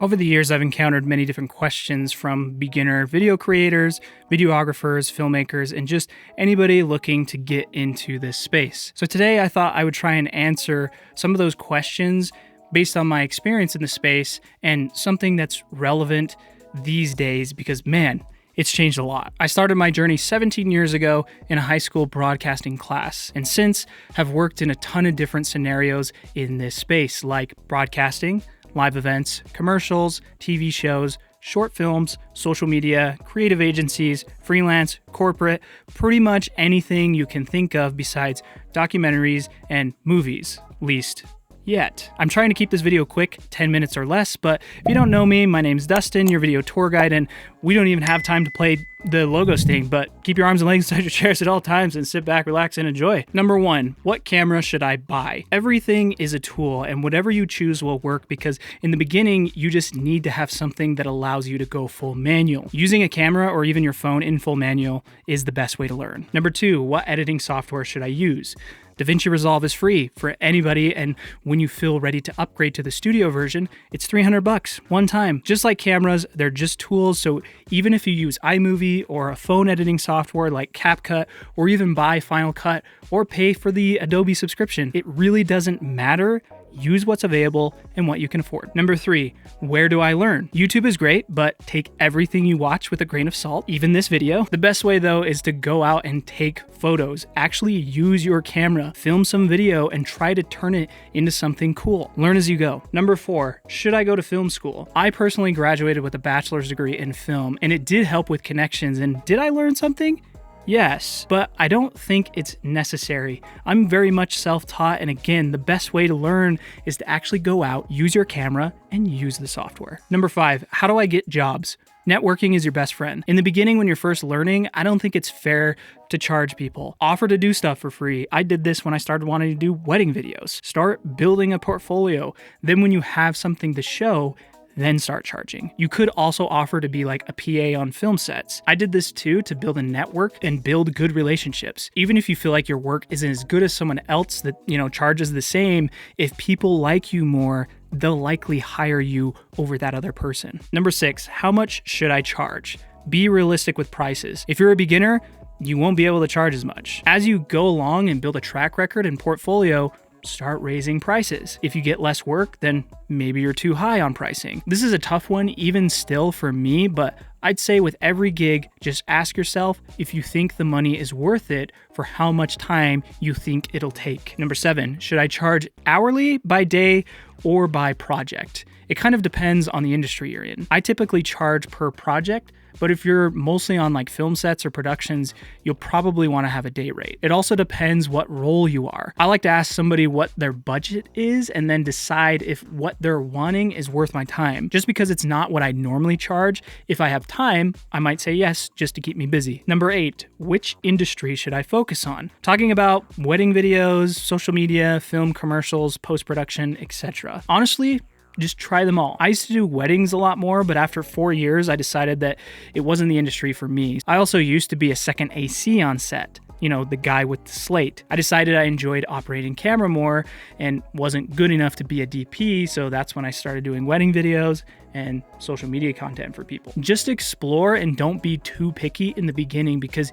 Over the years, I've encountered many different questions from beginner video creators, videographers, filmmakers, and just anybody looking to get into this space. So today I thought I would try and answer some of those questions based on my experience in the space and something that's relevant these days because, man, it's changed a lot. I started my journey 17 years ago in a high school broadcasting class, and since have worked in a ton of different scenarios in this space, like broadcasting, live events, commercials, TV shows, short films, social media, creative agencies, freelance, corporate, pretty much anything you can think of besides documentaries and movies, least yet. I'm trying to keep this video quick, 10 minutes or less, but if you don't know me, my name's Dustin, your video tour guide, and we don't even have time to play the logo sting, but keep your arms and legs inside your chairs at all times and sit back, relax, and enjoy. Number one, what camera should I buy? Everything is a tool, and whatever you choose will work because in the beginning, you just need to have something that allows you to go full manual. Using a camera or even your phone in full manual is the best way to learn. Number two, what editing software should I use? DaVinci Resolve is free for anybody, and when you feel ready to upgrade to the studio version, it's $300 one time. Just like cameras, they're just tools, so even if you use iMovie or a phone editing software like CapCut, or even buy Final Cut or pay for the Adobe subscription, it really doesn't matter. Use what's available and what you can afford. Number three, where do I learn? YouTube is great, but take everything you watch with a grain of salt, even this video. The best way though is to go out and take photos. Actually use your camera, film some video, and try to turn it into something cool. Learn as you go. Number four, should I go to film school? I personally graduated with a bachelor's degree in film, and it did help with connections. And did I learn something? Yes, but I don't think it's necessary. I'm very much self-taught, and again, the best way to learn is to actually go out, use your camera, and use the software. Number five, how do I get jobs? Networking is your best friend. In the beginning, when you're first learning, I don't think it's fair to charge people. Offer to do stuff for free. I did this when I started wanting to do wedding videos. Start building a portfolio. Then when you have something to show, then start charging. You could also offer to be like a PA on film sets. I did this too to build a network and build good relationships. Even if you feel like your work isn't as good as someone else that, charges the same, if people like you more, they'll likely hire you over that other person. Number six, how much should I charge? Be realistic with prices. If you're a beginner, you won't be able to charge as much. As you go along and build a track record and portfolio, start raising prices. If you get less work, then maybe you're too high on pricing. This is a tough one even still for me, but I'd say with every gig, just ask yourself if you think the money is worth it for how much time you think it'll take. Number seven, should I charge hourly, by day, or by project? It kind of depends on the industry you're in. I typically charge per project, but if you're mostly on like film sets or productions, you'll probably want to have a day rate. It also depends what role you are. I like to ask somebody what their budget is and then decide if what they're wanting is worth my time. Just because it's not what I normally charge, if I have time, I might say yes just to keep me busy. Number eight, which industry should I focus on? Talking about wedding videos, social media, film commercials, post-production, etc. Honestly, just try them all. I used to do weddings a lot more, but after 4 years, I decided that it wasn't the industry for me. I also used to be a second AC on set, the guy with the slate. I decided I enjoyed operating camera more and wasn't good enough to be a DP, so that's when I started doing wedding videos and social media content for people. Just explore and don't be too picky in the beginning because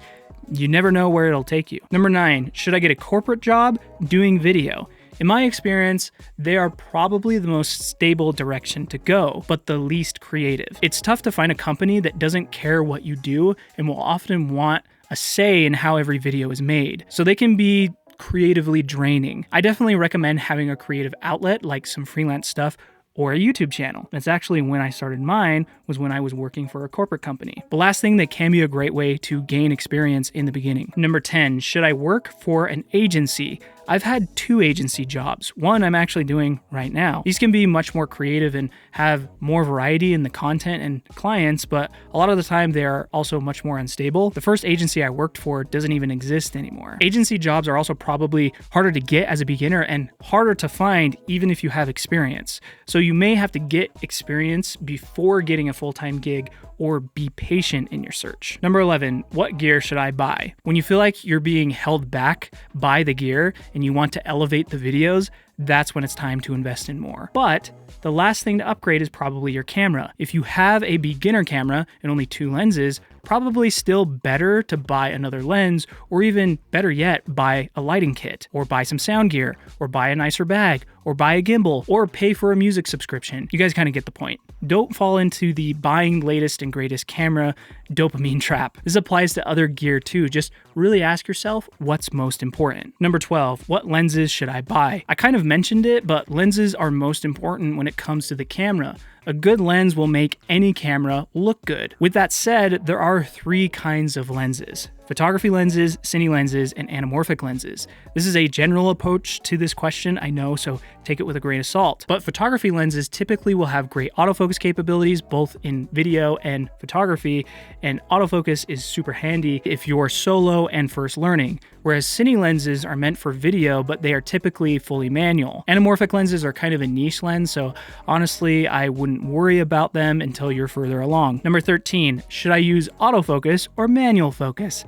you never know where it'll take you. Number nine, should I get a corporate job doing video? In my experience, they are probably the most stable direction to go, but the least creative. It's tough to find a company that doesn't care what you do and will often want a say in how every video is made, so they can be creatively draining. I definitely recommend having a creative outlet like some freelance stuff or a YouTube channel. That's actually when I started mine, was when I was working for a corporate company. The last thing that can be a great way to gain experience in the beginning. Number 10, should I work for an agency? I've had 2 agency jobs. One I'm actually doing right now. These can be much more creative and have more variety in the content and clients, but a lot of the time they are also much more unstable. The first agency I worked for doesn't even exist anymore. Agency jobs are also probably harder to get as a beginner and harder to find even if you have experience. So you may have to get experience before getting a full-time gig or be patient in your search. Number 11, what gear should I buy? When you feel like you're being held back by the gear and you want to elevate the videos, that's when it's time to invest in more. But the last thing to upgrade is probably your camera. If you have a beginner camera and only 2 lenses, probably still better to buy another lens, or even better yet, buy a lighting kit, or buy some sound gear, or buy a nicer bag, or buy a gimbal, or pay for a music subscription. You guys kind of get the point. Don't fall into the buying latest and greatest camera dopamine trap. This applies to other gear too. Just really ask yourself what's most important. Number 12, what lenses should I buy? I kind of mentioned it, but lenses are most important when it comes to the camera. A good lens will make any camera look good. With that said, there are 3 kinds of lenses: photography lenses, cine lenses, and anamorphic lenses. This is a general approach to this question, I know, so take it with a grain of salt. But photography lenses typically will have great autofocus capabilities, both in video and photography, and autofocus is super handy if you're solo and first learning. Whereas cine lenses are meant for video, but they are typically fully manual. Anamorphic lenses are kind of a niche lens, so honestly, I wouldn't worry about them until you're further along. Number 13, should I use autofocus or manual focus?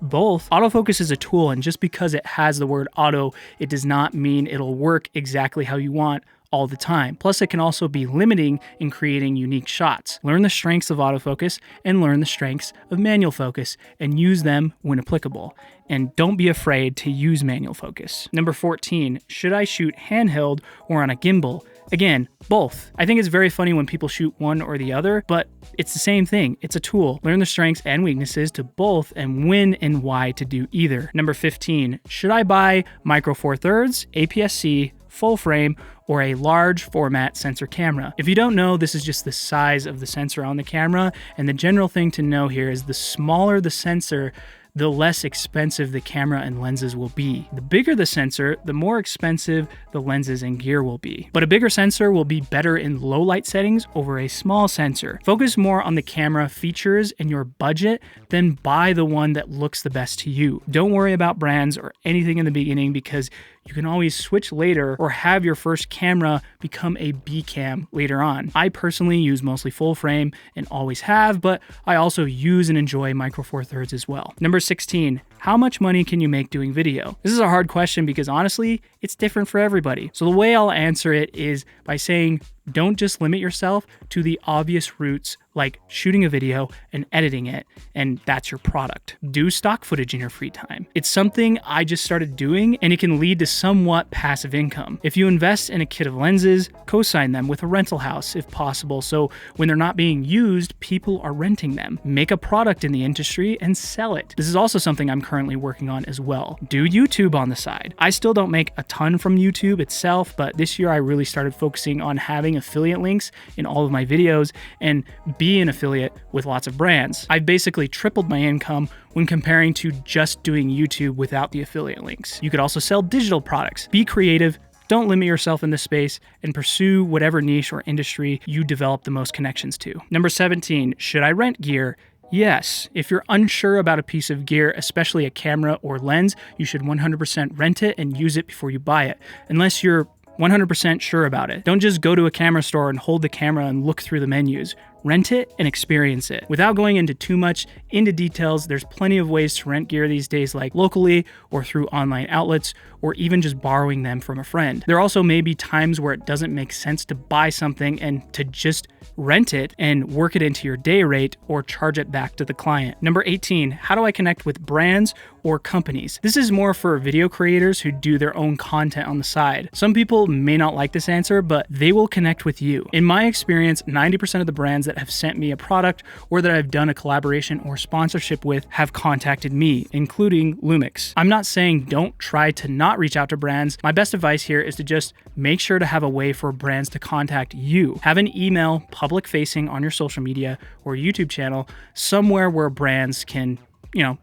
Both. Autofocus is a tool, and just because it has the word auto, it does not mean it'll work exactly how you want all the time. Plus, it can also be limiting in creating unique shots. Learn the strengths of autofocus and learn the strengths of manual focus and use them when applicable. And don't be afraid to use manual focus. Number 14, should I shoot handheld or on a gimbal? Again, both. I think it's very funny when people shoot one or the other, but it's the same thing. It's a tool. Learn the strengths and weaknesses to both and when and why to do either. Number 15, should I buy micro four thirds, APS-C, full frame, or a large format sensor camera? If you don't know, this is just the size of the sensor on the camera, and the general thing to know here is the smaller the sensor, the less expensive the camera and lenses will be. The bigger the sensor, the more expensive the lenses and gear will be. But a bigger sensor will be better in low light settings over a small sensor. Focus more on the camera features and your budget, then buy the one that looks the best to you. Don't worry about brands or anything in the beginning, because you can always switch later or have your first camera become a B cam later on. I personally use mostly full frame and always have, but I also use and enjoy micro four thirds as well. Number 16, how much money can you make doing video? This is a hard question because honestly, it's different for everybody. So the way I'll answer it is by saying, don't just limit yourself to the obvious routes like shooting a video and editing it, and that's your product. Do stock footage in your free time. It's something I just started doing, and it can lead to somewhat passive income. If you invest in a kit of lenses, co-sign them with a rental house if possible, so when they're not being used, people are renting them. Make a product in the industry and sell it. This is also something I'm currently working on as well. Do YouTube on the side. I still don't make a ton from YouTube itself, but this year I really started focusing on having affiliate links in all of my videos and be an affiliate with lots of brands. I've basically tripled my income when comparing to just doing YouTube without the affiliate links. You could also sell digital products. Be creative. Don't limit yourself in this space and pursue whatever niche or industry you develop the most connections to. Number 17, should I rent gear? Yes. If you're unsure about a piece of gear, especially a camera or lens, you should 100% rent it and use it before you buy it, unless you're 100% sure about it. Don't just go to a camera store and hold the camera and look through the menus. Rent it and experience it. Without going into too much into details, there's plenty of ways to rent gear these days, like locally or through online outlets, or even just borrowing them from a friend. There also may be times where it doesn't make sense to buy something and to just rent it and work it into your day rate or charge it back to the client. Number 18, how do I connect with brands or companies? This is more for video creators who do their own content on the side. Some people may not like this answer, but they will connect with you. In my experience, 90% of the brands that have sent me a product or that I've done a collaboration or sponsorship with have contacted me, including Lumix. I'm not saying don't try to not reach out to brands. My best advice here is to just make sure to have a way for brands to contact you. Have an email public facing on your social media or YouTube channel, somewhere where brands can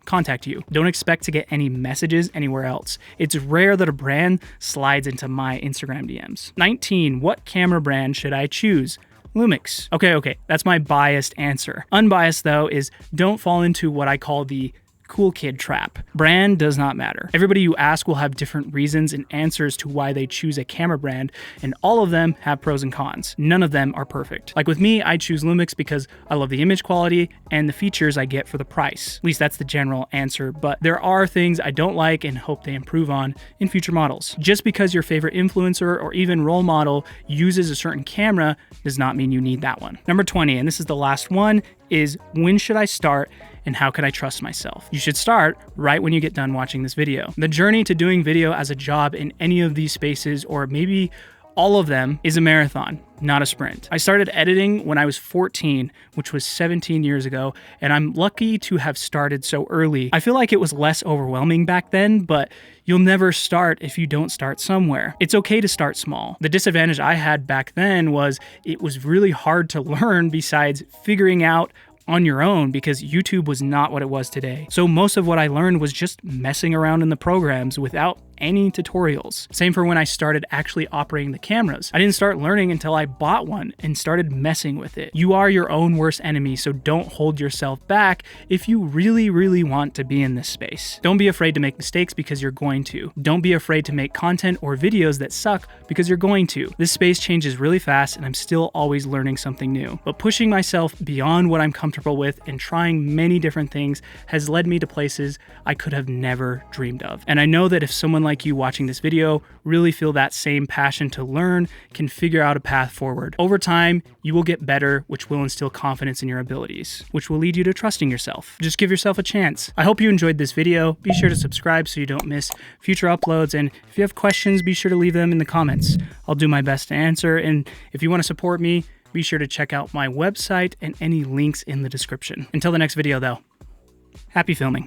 contact you. Don't expect to get any messages anywhere else. It's rare that a brand slides into my Instagram DMs. 19, what camera brand should I choose? Lumix. Okay, that's my biased answer. Unbiased though is don't fall into what I call the cool kid trap. Brand does not matter. Everybody you ask will have different reasons and answers to why they choose a camera brand, and all of them have pros and cons. None of them are perfect. Like with me, I choose Lumix because I love the image quality and the features I get for the price. At least that's the general answer, but there are things I don't like and hope they improve on in future models. Just because your favorite influencer or even role model uses a certain camera does not mean you need that one. Number 20, and this is the last one, is when should I start and how can I trust myself? You should start right when you get done watching this video. The journey to doing video as a job in any of these spaces, or maybe all of them, is a marathon, not a sprint. I started editing when I was 14, which was 17 years ago, and I'm lucky to have started so early. I feel like it was less overwhelming back then, but you'll never start if you don't start somewhere. It's okay to start small. The disadvantage I had back then was it was really hard to learn besides figuring out on your own because YouTube was not what it was today. So most of what I learned was just messing around in the programs without any tutorials. Same for when I started actually operating the cameras. I didn't start learning until I bought one and started messing with it. You are your own worst enemy, so don't hold yourself back if you really, really want to be in this space. Don't be afraid to make mistakes because you're going to. Don't be afraid to make content or videos that suck because you're going to. This space changes really fast and I'm still always learning something new. But pushing myself beyond what I'm comfortable with and trying many different things has led me to places I could have never dreamed of. And I know that if someone like you watching this video really feel that same passion to learn, can figure out a path forward. Over time, you will get better, which will instill confidence in your abilities, which will lead you to trusting yourself. Just give yourself a chance. I hope you enjoyed this video. Be sure to subscribe so you don't miss future uploads, and if you have questions, be sure to leave them in the comments. I'll do my best to answer, and if you want to support me, be sure to check out my website and any links in the description. Until the next video though, happy filming.